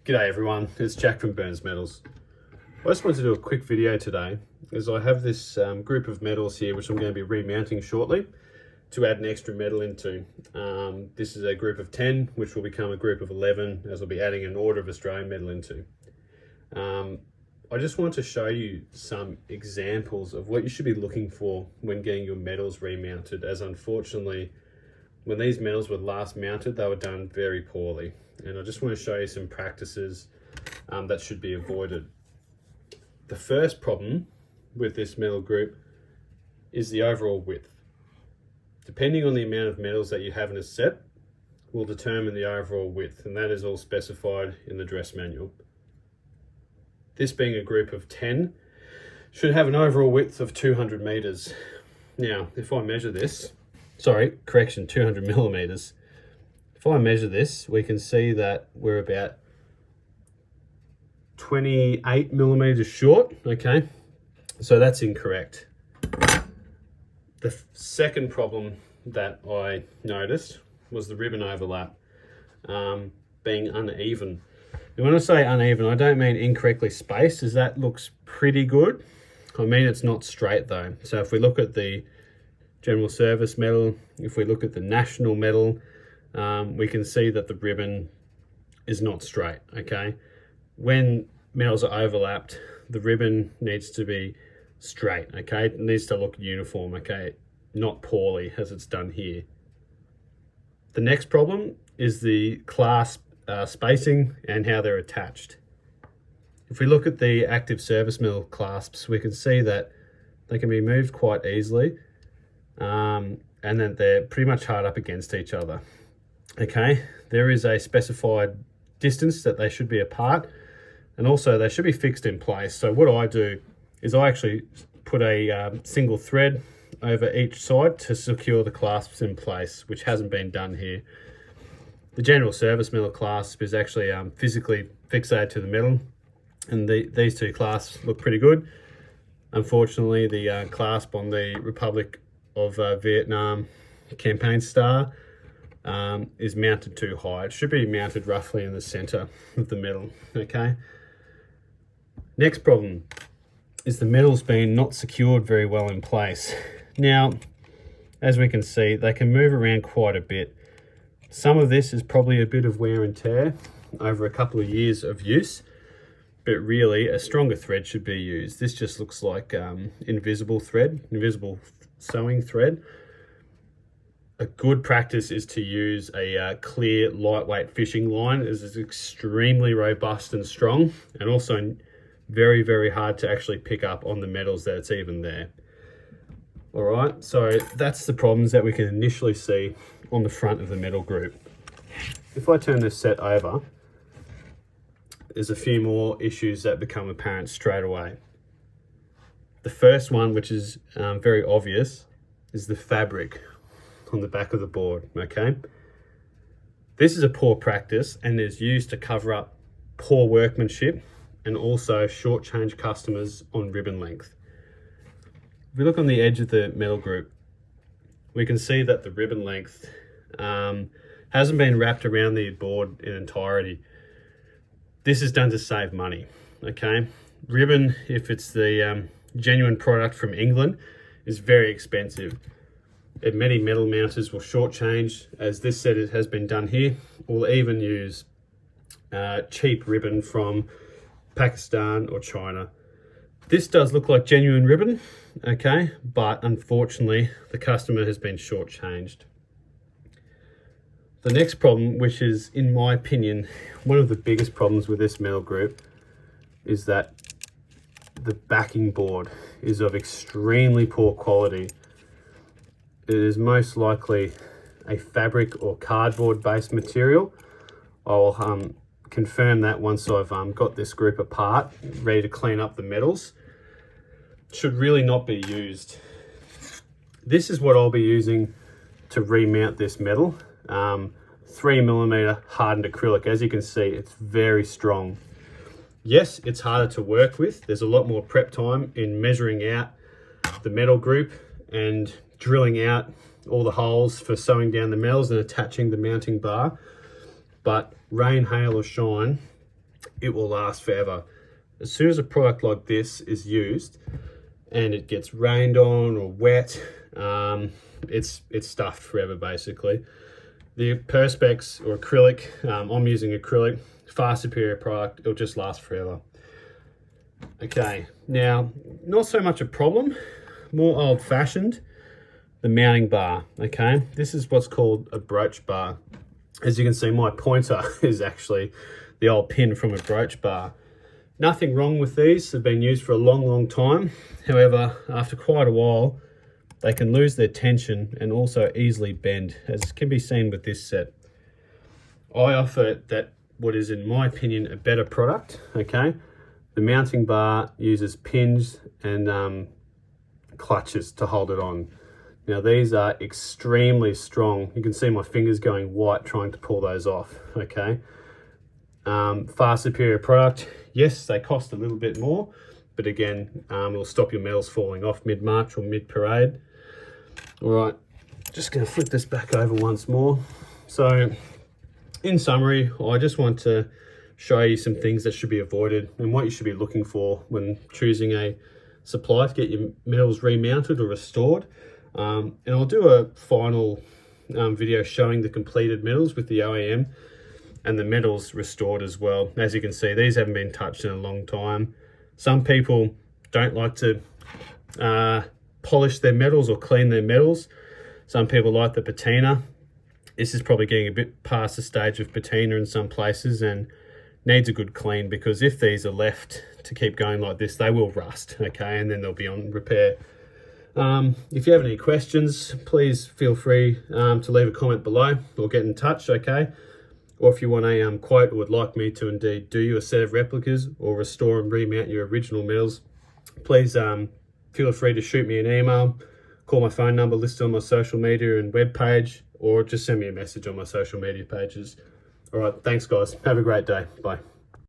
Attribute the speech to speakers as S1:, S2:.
S1: G'day everyone, it's Jack from Burns Metals. I just wanted to do a quick video today as I have this group of metals here which I'm going to be remounting shortly to add an extra metal into. This is a group of 10 which will become a group of 11 as I'll be adding an order of Australian metal into. I just want to show you some examples of what you should be looking for when getting your metals remounted, as unfortunately when these metals were last mounted they were done very poorly. And I just want to show you some practices that should be avoided. The first problem with this metal group is the overall width. Depending on the amount of metals that you have in a set will determine the overall width, and that is all specified in the dress manual. This being a group of 10 should have an overall width of 200 meters. Now, if I measure this, 200 millimeters. If I measure this, we can see that we're about 28 millimeters short, okay? So that's incorrect. The second problem that I noticed was the ribbon overlap being uneven. And when I say uneven, I don't mean incorrectly spaced, as that looks pretty good. I mean it's not straight though. So if we look at the general service metal, if we look at the national metal, we can see that the ribbon is not straight, okay? When metals are overlapped, the ribbon needs to be straight, okay? It needs to look uniform, okay? Not poorly as it's done here. The next problem is the clasp spacing and how they're attached. If we look at the active service metal clasps, we can see that they can be moved quite easily, and then they're pretty much hard up against each other. Okay, there is a specified distance that they should be apart, and also they should be fixed in place. So what I do is I actually put a single thread over each side to secure the clasps in place, which hasn't been done here. The general service metal clasp is actually physically fixated to the metal, and these two clasps look pretty good. Unfortunately, the clasp on the Republic of Vietnam campaign star is mounted too high. It should be mounted roughly in the center of the metal, okay? Next problem is the metal's been not secured very well in place. Now, as we can see, they can move around quite a bit. Some of this is probably a bit of wear and tear over a couple of years of use, but really a stronger thread should be used. This just looks like invisible sewing thread. A good practice is to use a clear, lightweight fishing line, as it's extremely robust and strong, and also very, very hard to actually pick up on the metals that it's even there. All right, so that's the problems that we can initially see on the front of the metal group. If I turn this set over, there's a few more issues that become apparent straight away. The first one, which is very obvious, is the fabric on the back of the board, okay? This is a poor practice and is used to cover up poor workmanship and also shortchange customers on ribbon length. If we look on the edge of the metal group, we can see that the ribbon length hasn't been wrapped around the board in entirety. This is done to save money, okay? Ribbon, if it's the genuine product from England, is very expensive. And many metal mounters will shortchange, as this set has been done here, or even use cheap ribbon from Pakistan or China. This does look like genuine ribbon, okay, but unfortunately the customer has been shortchanged. The next problem, which is in my opinion one of the biggest problems with this metal group, is that the backing board is of extremely poor quality. It is most likely a fabric or cardboard based material. I'll confirm that once I've got this group apart, ready to clean up the metals. Should really not be used. This is what I'll be using to remount this metal. 3mm hardened acrylic. As you can see, it's very strong. Yes, it's harder to work with. There's a lot more prep time in measuring out the metal group and drilling out all the holes for sewing down the metals and attaching the mounting bar. But rain, hail or shine, it will last forever. As soon as a product like this is used and it gets rained on or wet, it's stuffed forever basically. The Perspex or acrylic, I'm using acrylic, far superior product, it'll just last forever. Okay, now, not so much a problem, more old-fashioned, the mounting bar, okay? This is what's called a broach bar. As you can see, my pointer is actually the old pin from a broach bar. Nothing wrong with these, they've been used for a long time. However, after quite a while, they can lose their tension and also easily bend, as can be seen with this set. I offer that what is, in my opinion, a better product, okay? The mounting bar uses pins and clutches to hold it on. Now these are extremely strong. You can see my fingers going white trying to pull those off, okay? Far superior product. Yes, they cost a little bit more, but again, it'll stop your metals falling off mid-march or mid-parade. All right, just gonna flip this back over once more. So, in summary, I just want to show you some things that should be avoided and what you should be looking for when choosing a supply to get your metals remounted or restored. And I'll do a final video showing the completed metals with the OEM and the metals restored as well. As you can see, these haven't been touched in a long time. Some people don't like to polish their metals or clean their metals. Some people like the patina. This is probably getting a bit past the stage of patina in some places and needs a good clean, because if these are left to keep going like this, they will rust, okay, and then they'll be on repair. If you have any questions, please feel free to leave a comment below or get in touch, okay? Or if you want a quote or would like me to indeed do you a set of replicas or restore and remount your original metals, please feel free to shoot me an email, call my phone number listed on my social media and web page, or just send me a message on my social media pages. All right, thanks guys. Have a great day. Bye.